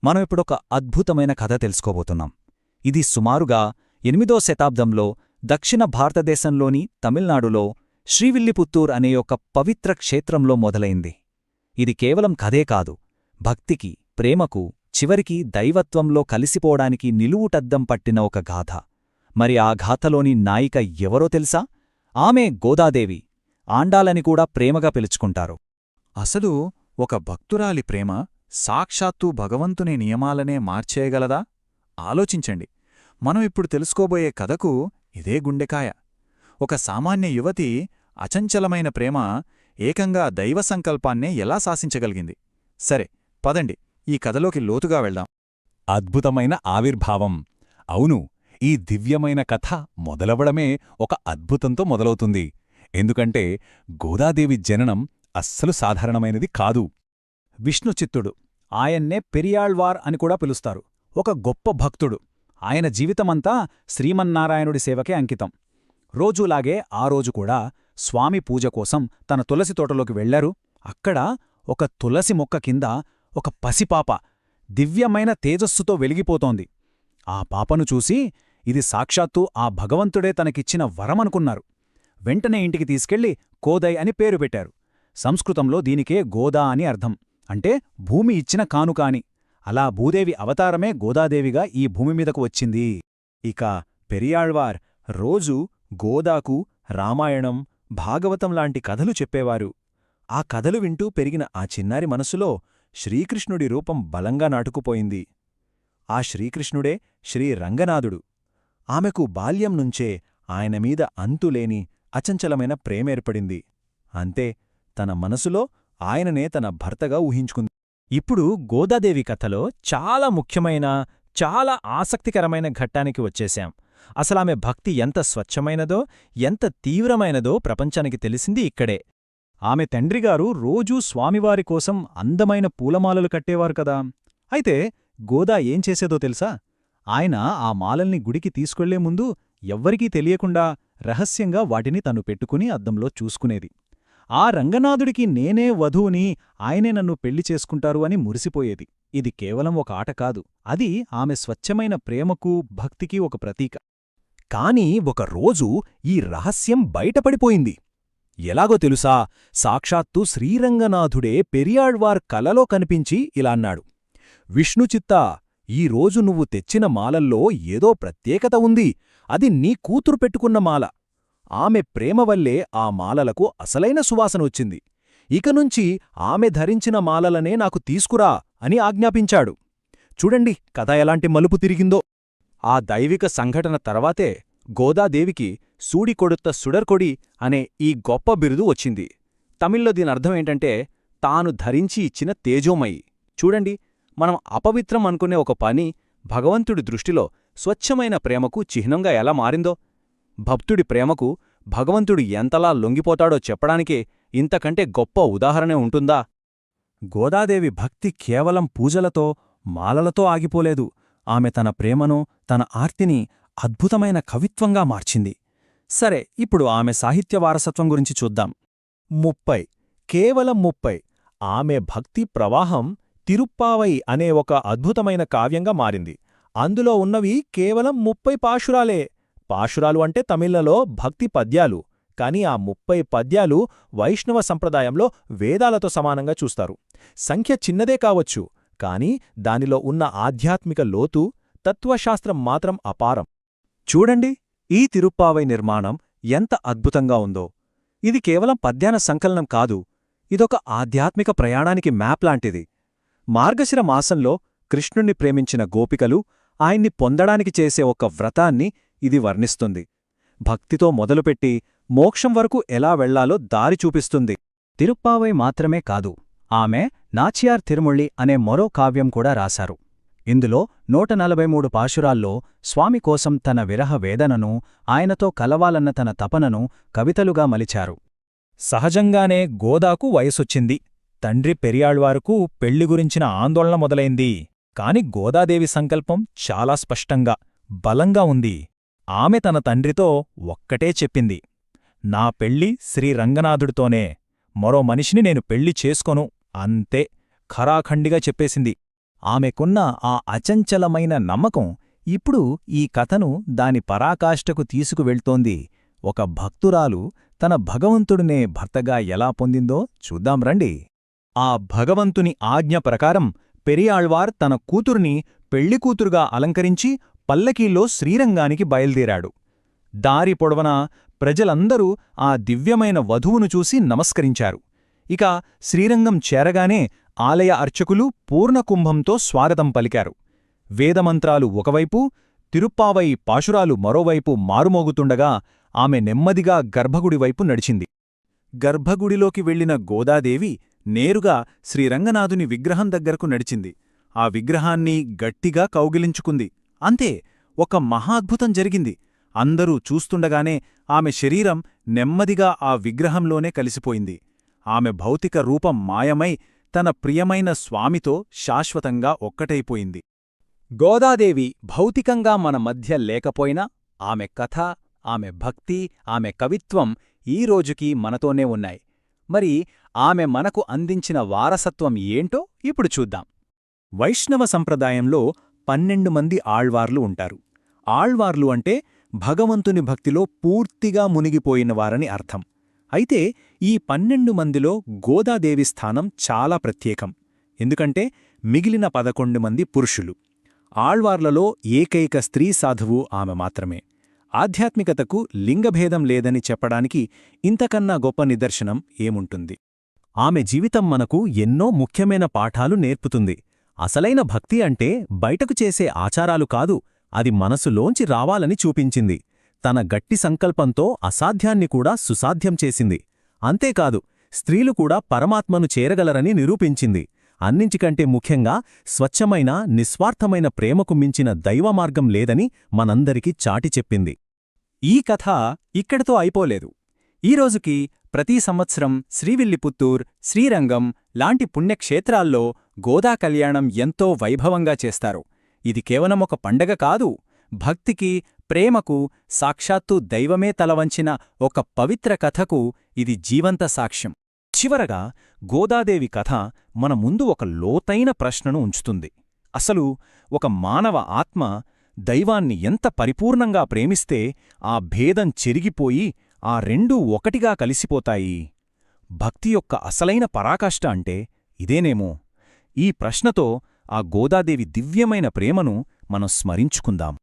మనం ఇప్పుడొక అద్భుతమైన కథ తెలుసుకోబోతున్నాం. ఇది సుమారుగా 8వ శతాబ్దంలో దక్షిణ భారతదేశంలోని తమిళనాడులో శ్రీవిల్లిపుత్తూర్ అనే ఒక పవిత్ర క్షేత్రంలో మొదలైంది. ఇది కేవలం కథే కాదు, భక్తికి, ప్రేమకు, చివరికి దైవత్వంలో కలిసిపోవడానికి నిలువుటద్దం పట్టిన ఒక గాథ. మరి ఆ గాథలోని నాయిక ఎవరో తెలుసా? ఆమె గోదాదేవి. ఆండాలని కూడా ప్రేమగా పిలుచుకుంటారు. అసలు ఒక భక్తురాలి ప్రేమ సాక్షాత్తూ భగవంతుని నియమాలనే మార్చేయగలదా? ఆలోచించండి. మనం ఇప్పుడు తెలుసుకోబోయే కథకు ఇదే గుండెకాయ. ఒక సామాన్య యువతి అచంచలమైన ప్రేమ ఏకంగా దైవ సంకల్పాన్నే ఎలా శాసించగలిగింది? సరే, పదండి ఈ కథలోకి లోతుగా వెళ్దాం. అద్భుతమైన ఆవిర్భావం. అవును, ఈ దివ్యమైన కథ మొదలవడమే ఒక అద్భుతంతో మొదలవుతుంది. ఎందుకంటే గోదాదేవి జననం అస్సలు సాధారణమైనది కాదు. విష్ణుచిత్తుడు, ఆయన్నే పెరియాళ్వార్ అని కూడా పిలుస్తారు, ఒక గొప్ప భక్తుడు. ఆయన జీవితమంతా శ్రీమన్నారాయణుడి సేవకే అంకితం. రోజూలాగే ఆ రోజు కూడా స్వామి పూజ కోసం తన తులసి తోటలోకి వెళ్లారు. అక్కడ ఒక తులసి మొక్క కింద ఒక పసిపాప దివ్యమైన తేజస్సుతో వెలిగిపోతోంది. ఆ పాపను చూసి ఇది సాక్షాత్తూ ఆ భగవంతుడే తనకిచ్చిన వరమనుకున్నారు. వెంటనే ఇంటికి తీసుకెళ్లి కోదై అని పేరు పెట్టారు. సంస్కృతంలో దీనికే గోదా అని అర్థం, అంటే భూమి ఇచ్చిన కానుక అని. అలా భూదేవి అవతారమే గోదాదేవిగా ఈ భూమిమీదకు వచ్చింది. ఇక పెరియాళ్వార్ రోజూ గోదాకు రామాయణం, భాగవతం లాంటి కథలు చెప్పేవారు. ఆ కథలు వింటూ పెరిగిన ఆ చిన్నారి మనసులో శ్రీకృష్ణుడి రూపం బలంగా నాటుకుపోయింది. ఆ శ్రీకృష్ణుడే శ్రీరంగనాథుడు. ఆమెకు బాల్యం నుంచే ఆయనమీద అంతులేని అచంచలమైన ప్రేమేర్పడింది. అంతే, తన మనసులో ఆయననే తన భర్తగా ఊహించుకుంది. ఇప్పుడు గోదాదేవి కథలో చాలా ముఖ్యమైన, చాలా ఆసక్తికరమైన ఘట్టానికి వచ్చేశాం. అసలామె భక్తి ఎంత స్వచ్ఛమైనదో, ఎంత తీవ్రమైనదో ప్రపంచానికి తెలిసింది ఇక్కడే. ఆమె తండ్రిగారు రోజూ స్వామివారి కోసం అందమైన పూలమాలలు కట్టేవారు కదా. అయితే గోదా ఏం చేసేదో తెలుసా? ఆయన ఆ మాలల్ని గుడికి తీసుకెళ్లే ముందు ఎవ్వరికీ తెలియకుండా రహస్యంగా వాటిని తను పెట్టుకుని అద్దంలో చూసుకునేది. ఆ రంగనాథుడికి నేనే వధువుని, ఆయనే నన్ను పెళ్లి చేసుకుంటారు అని మురిసిపోయేది. ఇది కేవలం ఒక ఆట కాదు, అది ఆమె స్వచ్ఛమైన ప్రేమకు, భక్తికి ఒక ప్రతీక. కాని ఒకరోజు ఈ రహస్యం బయటపడిపోయింది. ఎలాగో తెలుసా? సాక్షాత్తు శ్రీరంగనాథుడే పెరియాళ్వార్ కలలో కనిపించి ఇలా అన్నాడు: విష్ణుచిత్తా, ఈరోజు నువ్వు తెచ్చిన మాలల్లో ఏదో ప్రత్యేకత ఉంది. అది నీ కూతురు పెట్టుకున్న మాల. ఆమె ప్రేమవల్లే ఆ మాలలకు అసలైన సువాసనొచ్చింది. ఇకనుంచి ఆమె ధరించిన మాలలనే నాకు తీసుకురా అని ఆజ్ఞాపించాడు. చూడండి కథ ఎలాంటి మలుపు తిరిగిందో. ఆ దైవిక సంఘటన తర్వాతే గోదాదేవికి సూడికొడుత్త సుడర్కొడి అనే ఈ గొప్ప బిరుదు వచ్చింది. తమిళ్లో దీనర్థమేంటంటే తాను ధరించి ఇచ్చిన తేజోమయి. చూడండి, మనం అపవిత్రం అనుకునే ఒక పని భగవంతుడి దృష్టిలో స్వచ్ఛమైన ప్రేమకు చిహ్నంగా ఎలా మారిందో. భక్తుడి ప్రేమకు భగవంతుడు ఎంతలా లొంగిపోతాడో చెప్పడానికే ఇంతకంటే గొప్ప ఉదాహరణే ఉంటుందా? గోదాదేవి భక్తి కేవలం పూజలతో, మాలలతో ఆగిపోలేదు. ఆమె తన ప్రేమను, తన ఆర్తిని అద్భుతమైన కవిత్వంగా మార్చింది. సరే, ఇప్పుడు ఆమె సాహిత్య వారసత్వం గురించి చూద్దాం. 30, కేవలం 30. ఆమె భక్తి ప్రవాహం తిరుప్పావై అనే ఒక అద్భుతమైన కావ్యంగా మారింది. అందులో ఉన్నవి కేవలం 30 పాశురాలే. పాశురాలు అంటే తమిళ్లలో భక్తి పద్యాలు. కాని ఆ 30 పద్యాలు వైష్ణవ సంప్రదాయంలో వేదాలతో సమానంగా చూస్తారు. సంఖ్య చిన్నదే కావచ్చు, కాని దానిలో ఉన్న ఆధ్యాత్మిక లోతు, తత్వశాస్త్రం మాత్రం అపారం. చూడండి, ఈ తిరుప్పావై నిర్మాణం ఎంత అద్భుతంగా ఉందో. ఇది కేవలం పద్యాన సంకలనం కాదు, ఇదొక ఆధ్యాత్మిక ప్రయాణానికి మ్యాప్ లాంటిది. మార్గశిర మాసంలో కృష్ణుణ్ణి ప్రేమించిన గోపికలు ఆయన్ని పొందడానికి చేసే ఒక వ్రతాన్ని ఇది వర్ణిస్తుంది. భక్తితో మొదలుపెట్టి మోక్షం వరకు ఎలా వెళ్లాలో దారి చూపిస్తుంది. తిరుప్పావై మాత్రమే కాదు, ఆమె నాచియార్ తిరుమొళ్ళి అనే మరో కావ్యం కూడా రాశారు. ఇందులో 143 పాశురాల్లో స్వామి కోసం తన విరహ వేదనను, ఆయనతో కలవాలన్న తన తపనను కవితలుగా మలిచారు. సహజంగానే గోదాకు వయసొచ్చింది. తండ్రి పెరియాళ్వారుకు పెళ్లి గురించిన ఆందోళన మొదలైంది. కాని గోదాదేవి సంకల్పం చాలా స్పష్టంగా, బలంగా ఉంది. ఆమె తన తండ్రితో ఒక్కటే చెప్పింది: నా పెళ్లి శ్రీరంగనాథుడితోనే, మరో మనిషిని నేను పెళ్లి చేసుకోను, అంతే. ఖరాఖండిగా చెప్పేసింది. ఆమెకున్న ఆ అచంచలమైన నమ్మకం ఇప్పుడు ఈ కథను దాని పరాకాష్ఠకు తీసుకువెళ్తోంది. ఒక భక్తురాలు తన భగవంతుడినే భర్తగా ఎలా పొందిందో చూద్దాం రండి. ఆ భగవంతుని ఆజ్ఞ ప్రకారం పెరియాళ్వార్ తన కూతుర్ని పెళ్లికూతురుగా అలంకరించి పల్లకీలో శ్రీరంగానికి బయల్దేరాడు. దారి పొడవనా ప్రజలందరూ ఆ దివ్యమైన వధువును చూసి నమస్కరించారు. ఇక శ్రీరంగం చేరగానే ఆలయ అర్చకులు పూర్ణకుంభంతో స్వాగతం పలికారు. వేదమంత్రాలు ఒకవైపు, తిరుప్పావై పాశురాలు మరోవైపు మారుమోగుతుండగా ఆమె నెమ్మదిగా గర్భగుడివైపు నడిచింది. గర్భగుడిలోకి వెళ్లిన గోదాదేవి నేరుగా శ్రీరంగనాథుని విగ్రహం దగ్గరకు నడిచింది. ఆ విగ్రహాన్ని గట్టిగా కౌగిలించుకుంది. అంతే, ఒక మహాద్భుతం జరిగింది. అందరూ చూస్తుండగానే ఆమె శరీరం నెమ్మదిగా ఆ విగ్రహంలోనే కలిసిపోయింది. ఆమె భౌతిక రూపం మాయమై తన ప్రియమైన స్వామితో శాశ్వతంగా ఒక్కటైపోయింది. గోదాదేవి భౌతికంగా మన మధ్య లేకపోయినా ఆమె కథ, ఆమె భక్తి, ఆమె కవిత్వం ఈ రోజుకీ మనతోనే ఉన్నాయి. మరి ఆమె మనకు అందించిన వారసత్వం ఏంటో ఇప్పుడు చూద్దాం. వైష్ణవ సంప్రదాయంలో 12 మంది ఆళ్వార్లు ఉంటారు. ఆళ్వార్లు అంటే భగవంతుని భక్తిలో పూర్తిగా మునిగిపోయినవారని అర్థం. అయితే ఈ 12 మందిలో గోదాదేవి స్థానం చాలా ప్రత్యేకం. ఎందుకంటే మిగిలిన 11 మంది పురుషులు. ఆళ్వార్లలో ఏకైక స్త్రీ సాధువు ఆమె మాత్రమే. ఆధ్యాత్మికతకు లింగభేదం లేదని చెప్పడానికి ఇంతకన్నా గొప్ప నిదర్శనం ఏముంటుంది? ఆమె జీవితం మనకు ఎన్నో ముఖ్యమైన పాఠాలు నేర్పుతుంది. అసలైన భక్తి అంటే బయటకు చేసే ఆచారాలు కాదు, అది మనసులోంచి రావాలని చూపించింది. తన గట్టి సంకల్పంతో అసాధ్యాన్ని కూడా సుసాధ్యం చేసింది. అంతేకాదు, స్త్రీలు కూడా పరమాత్మను చేరగలరని నిరూపించింది. అన్నింటికంటే ముఖ్యంగా స్వచ్ఛమైన, నిస్వార్థమైన ప్రేమకు మించిన దైవమార్గం లేదని మనందరికీ చాటి చెప్పింది. ఈ కథ ఇక్కడితో అయిపోలేదు. ఈరోజుకి ప్రతి సంవత్సరం శ్రీవిల్లిపుత్తూర్, శ్రీరంగం లాంటి పుణ్యక్షేత్రాల్లో గోదా కళ్యాణం ఎంతో వైభవంగా చేస్తారు. ఇది కేవలం ఒక పండగ కాదు, భక్తికి, ప్రేమకు, సాక్షాత్తు దైవమే తలవంచిన ఒక పవిత్ర కథకు ఇది జీవంత సాక్ష్యం. చివరగా గోదాదేవి కథ మన ముందు ఒక లోతైన ప్రశ్నను ఉంచుతుంది. అసలు ఒక మానవ ఆత్మ దైవాన్ని ఎంత పరిపూర్ణంగా ప్రేమిస్తే ఆ భేదం చెరిగిపోయి ఆ రెండూ ఒకటిగా కలిసిపోతాయి? భక్తి యొక్క అసలైన పరాకాష్ఠ అంటే ఇదేనేమో. ఈ ప్రశ్నతో ఆ గోదాదేవి దివ్యమైన ప్రేమను మనం స్మరించుకుందాం.